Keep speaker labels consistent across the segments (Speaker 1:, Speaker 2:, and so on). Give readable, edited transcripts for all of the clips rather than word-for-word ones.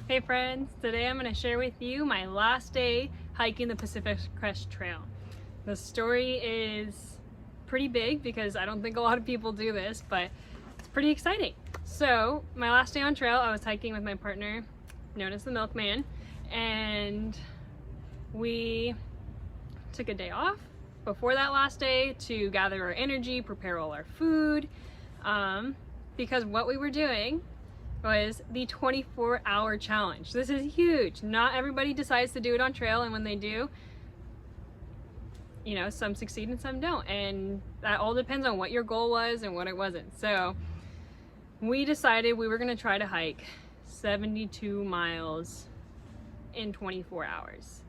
Speaker 1: Hey friends, today I'm going to share with you my last day hiking the Pacific Crest Trail. The story is pretty big because I don't think a lot of people do this, but it's pretty exciting. So my last day on trail, I was hiking with my partner, known as the Milkman, and we took a day off before that last day to gather our energy, prepare all our food, because what we were doing was the 24-hour challenge. This is huge. Not everybody decides to do it on trail, and when they do, you know, some succeed and some don't, and that all depends on what your goal was and what it wasn't. So we decided we were going to try to hike 72 miles in 24 hours.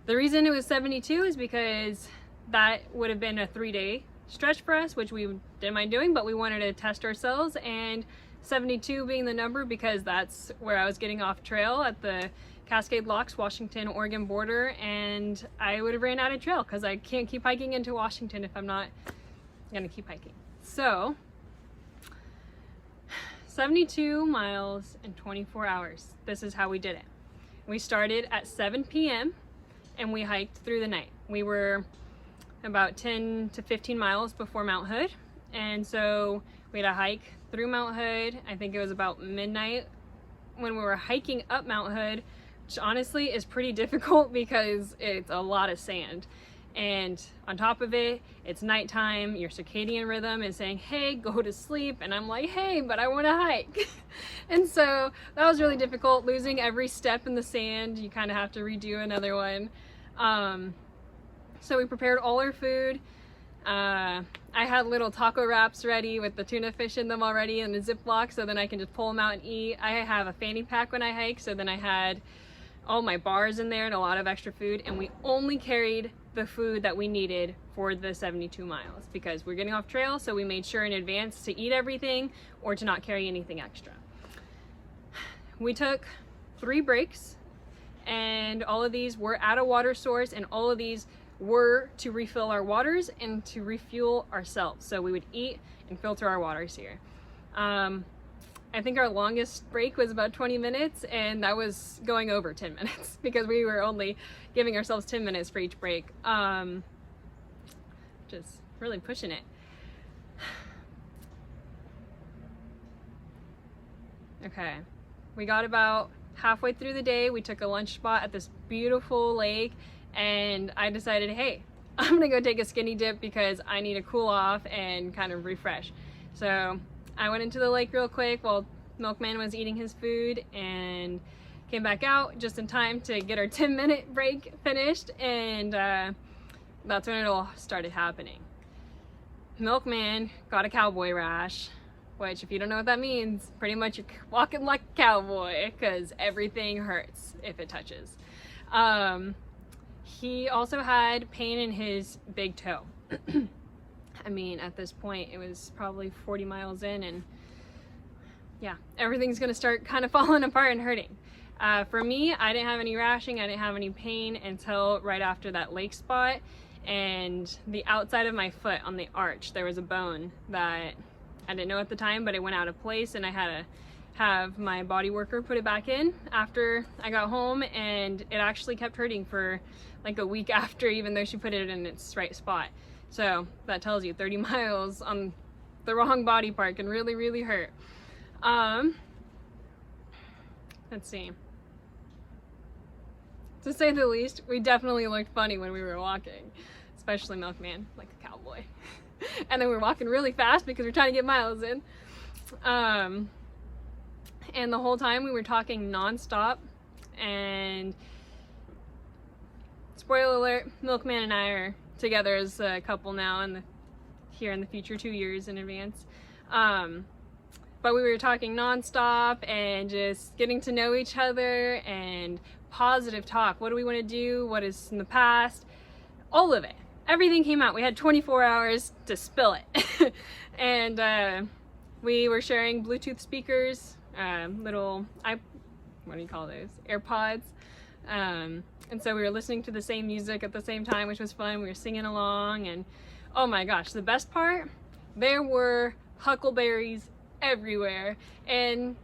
Speaker 1: The reason it was 72 is because that would have been a 3-day stretch for us, which we didn't mind doing, but we wanted to test ourselves, and 72 being the number because that's where I was getting off trail at the Cascade Locks, Washington-Oregon border, and I would have ran out of trail because I can't keep hiking into Washington if I'm not gonna keep hiking. So 72 miles in 24 hours. This is how we did it. We started at 7 p.m. and we hiked through the night. We were about 10 to 15 miles before Mount Hood, and so we had a hike through Mount Hood. I think it was about midnight when we were hiking up Mount Hood, which honestly is pretty difficult because it's a lot of sand. And on top of it, it's nighttime, your circadian rhythm is saying, hey, go to sleep. And I'm like, hey, but I want to hike. And so that was really difficult, losing every step in the sand. You kind of have to redo another one. So we prepared all our food. I had little taco wraps ready with the tuna fish in them already in the Ziploc, so then I can just pull them out and eat. I have a fanny pack when I hike, so then I had all my bars in there and a lot of extra food, and we only carried the food that we needed for the 72 miles because we're getting off trail, so we made sure in advance to eat everything or to not carry anything extra. We took 3 breaks, and all of these were at a water source, and all of these were to refill our waters and to refuel ourselves. So we would eat and filter our waters here. I think our longest break was about 20 minutes, and that was going over 10 minutes because we were only giving ourselves 10 minutes for each break. Just really pushing it. Okay, we got about halfway through the day. We took a lunch spot at this beautiful lake, and I decided, hey, I'm gonna go take a skinny dip because I need to cool off and kind of refresh. So I went into the lake real quick while Milkman was eating his food and came back out just in time to get our 10-minute break finished, and that's when it all started happening. Milkman got a cowboy rash, which, if you don't know what that means, pretty much you're walking like a cowboy because everything hurts if it touches. He also had pain in his big toe. I mean, at this point, it was probably 40 miles in, and yeah, everything's gonna start kind of falling apart and hurting. For me, I didn't have any rashing, I didn't have any pain until right after that lake spot, and the outside of my foot on the arch, there was a bone that I didn't know at the time, but it went out of place, and I had to have my body worker put it back in after I got home, and it actually kept hurting for like a week after, even though she put it in its right spot. So that tells you 30 miles on the wrong body part can really, really hurt. Let's see. To say the least, we definitely looked funny when we were walking, especially Milkman, like a cowboy. And then we were walking really fast because we're trying to get miles in. And the whole time we were talking non-stop, and spoiler alert, Milkman and I are together as a couple now here in the future, 2 years in advance. But we were talking non-stop and just getting to know each other and positive talk. What do we want to do? What is in the past? All of it. Everything came out. We had 24 hours to spill it. And we were sharing Bluetooth speakers, little, what do you call those? AirPods. And so we were listening to the same music at the same time, which was fun. We were singing along, and oh my gosh, the best part, there were huckleberries everywhere. And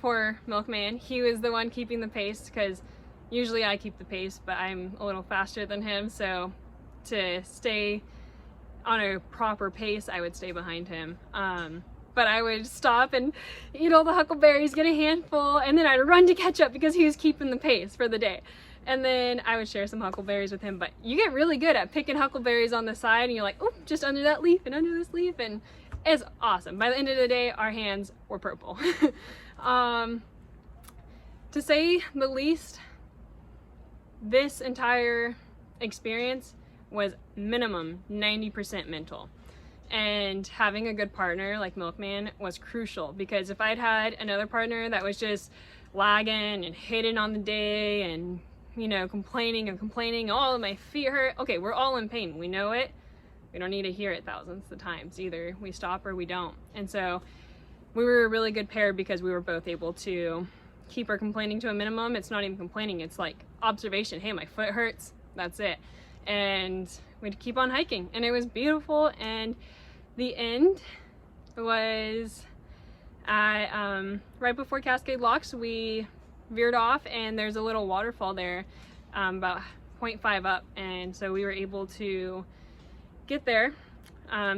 Speaker 1: poor milkman. He was the one keeping the pace because usually I keep the pace, but I'm a little faster than him, so to stay on a proper pace, I would stay behind him. But I would stop and eat all the huckleberries, get a handful, and then I'd run to catch up because he was keeping the pace for the day. And then I would share some huckleberries with him, but you get really good at picking huckleberries on the side and you're like, oh, just under that leaf and under this leaf, and it's awesome. By the end of the day, our hands were purple. To say the least, this entire experience was minimum 90% mental. And having a good partner like Milkman was crucial, because if I'd had another partner that was just lagging and hating on the day and, you know, complaining and complaining, oh, my feet hurt. Okay, we're all in pain. We know it. We don't need to hear it thousands of times. Either we stop or we don't. And so we were a really good pair because we were both able to keep our complaining to a minimum. It's not even complaining. It's like observation. Hey, my foot hurts. That's it. And we'd keep on hiking. And it was beautiful. And the end was at, right before Cascade Locks, we veered off and there's a little waterfall there, about 0.5 up. And so we were able to get there.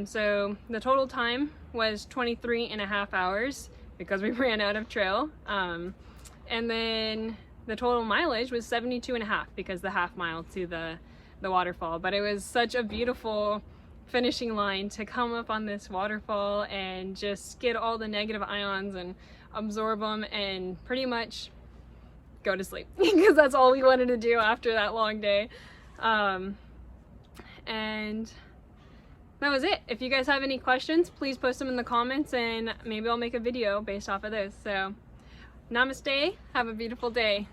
Speaker 1: So the total time was 23.5 hours because we ran out of trail. And then the total mileage was 72.5 because the half mile to the waterfall. But it was such a beautiful finishing line to come up on this waterfall and just get all the negative ions and absorb them and pretty much go to sleep because that's all we wanted to do after that long day. And that was it. If you guys have any questions, please post them in the comments and maybe I'll make a video based off of this. So namaste, have a beautiful day.